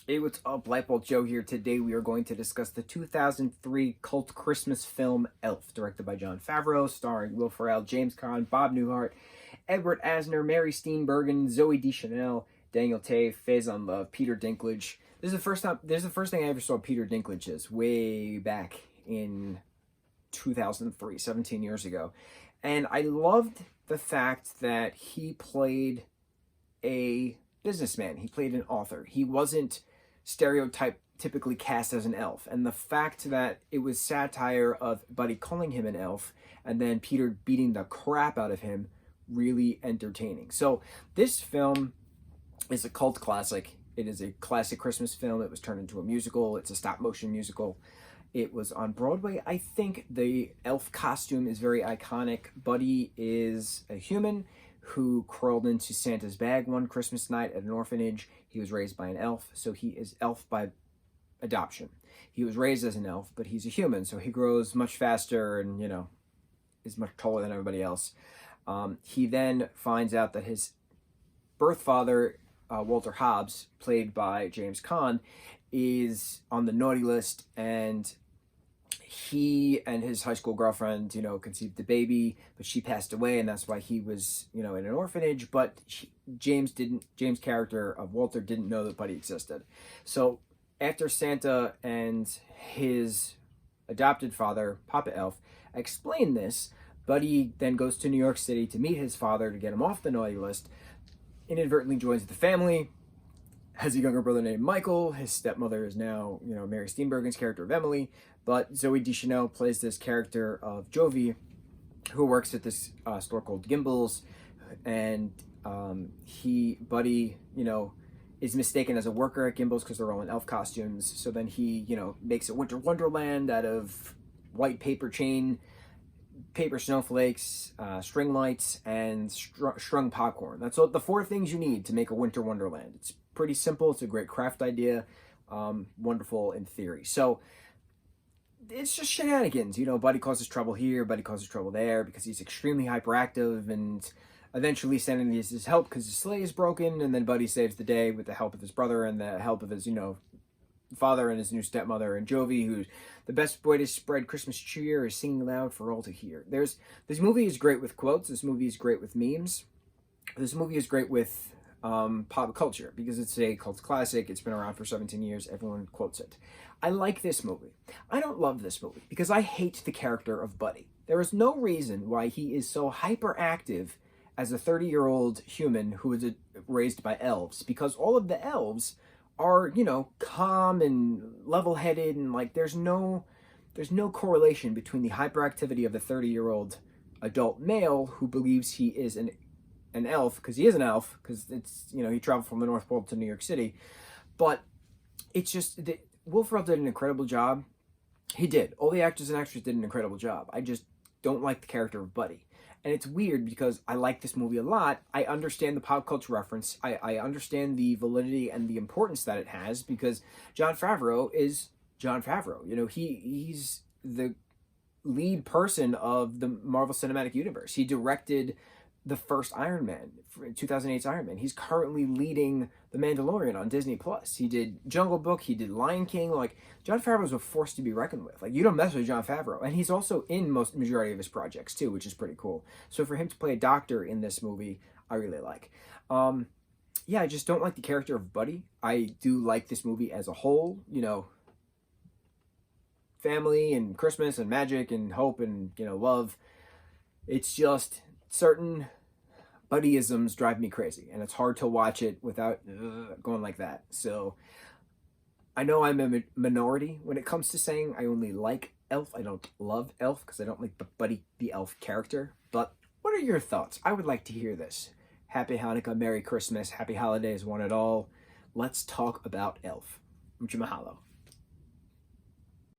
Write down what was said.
Hey, what's up? Lightbolt Joe here. Today we are going to discuss the 2003 cult Christmas film Elf, directed by Jon Favreau, starring Will Ferrell, James Caan, Bob Newhart, Edward Asner, Mary Steenburgen, Zoe Deschanel, Daniel Tay, Faison Love, Peter Dinklage. This is the first thing I ever saw Peter Dinklage as, way back in 2003, 17 years ago. And I loved the fact that he played a businessman. He played an author. He wasn't typically cast as an elf, and the fact that it was satire of Buddy calling him an elf and then Peter beating the crap out of him, really entertaining. So this film is a cult classic. It is a classic Christmas film. It was turned into a musical. It's a stop motion musical. It was on Broadway. I think the elf costume is very iconic. Buddy is a human who crawled into Santa's bag one Christmas night at an orphanage. He was raised by an elf, so he is elf by adoption. He was raised as an elf, but he's a human, so he grows much faster and, is much taller than everybody else. He then finds out that his birth father, Walter Hobbs, played by James Caan, is on the naughty list, and he and his high school girlfriend, conceived the baby, but she passed away, and that's why he was, in an orphanage. But James character of Walter didn't know that Buddy existed. So after Santa and his adopted father, Papa Elf, explain this, Buddy then goes to New York City to meet his father to get him off the naughty list, inadvertently joins the family, has a younger brother named Michael. His stepmother is now, Mary Steenburgen's character of Emily. But Zoe Deschanel plays this character of Jovi, who works at this store called Gimbel's. And Buddy, is mistaken as a worker at Gimbel's because they're all in elf costumes. So then he, makes a winter wonderland out of white paper snowflakes, string lights, and strung popcorn. That's all, the four things you need to make a winter wonderland. It's pretty simple. It's a great craft idea. Wonderful in theory. So it's just shenanigans. Buddy causes trouble here, Buddy causes trouble there because he's extremely hyperactive, and eventually Santa needs his help because his sleigh is broken, and then Buddy saves the day with the help of his brother and the help of his, father and his new stepmother, and Jovi, who's the best way to spread Christmas cheer is singing loud for all to hear. This movie is great with quotes. This movie is great with memes. This movie is great with pop culture because it's a cult classic. It's been around for 17 years. Everyone quotes it. I like this movie. I don't love this movie because I hate the character of Buddy. There is no reason why he is so hyperactive as a 30-year-old human who is raised by elves, because all of the elves are, calm and level-headed, and there's no correlation between the hyperactivity of the 30-year-old adult male who believes he is an elf, because he is an elf, because it's, he traveled from the North Pole to New York City. But it's just that Will Ferrell did an incredible job. He did. All the actors and actresses did an incredible job. I just don't like the character of Buddy. And it's weird because I like this movie a lot. I understand the pop culture reference. I understand the validity and the importance that it has because Jon Favreau is Jon Favreau. He's the lead person of the Marvel Cinematic Universe. He directed the first Iron Man, 2008's Iron Man. He's currently leading The Mandalorian on Disney+. He did Jungle Book. He did Lion King. Jon Favreau's a force to be reckoned with. You don't mess with Jon Favreau. And he's also in majority of his projects, too, which is pretty cool. So for him to play a doctor in this movie, I really like. Yeah, I just don't like the character of Buddy. I do like this movie as a whole. Family and Christmas and magic and hope and, love. It's just certain Buddyisms drive me crazy, and it's hard to watch it without going like that. So I know I'm a minority when it comes to saying I only like Elf. I don't love Elf because I don't like the Buddy the Elf character. But what are your thoughts? I would like to hear this. Happy Hanukkah, Merry Christmas, Happy Holidays, one and all. Let's talk about Elf. Mucho mahalo.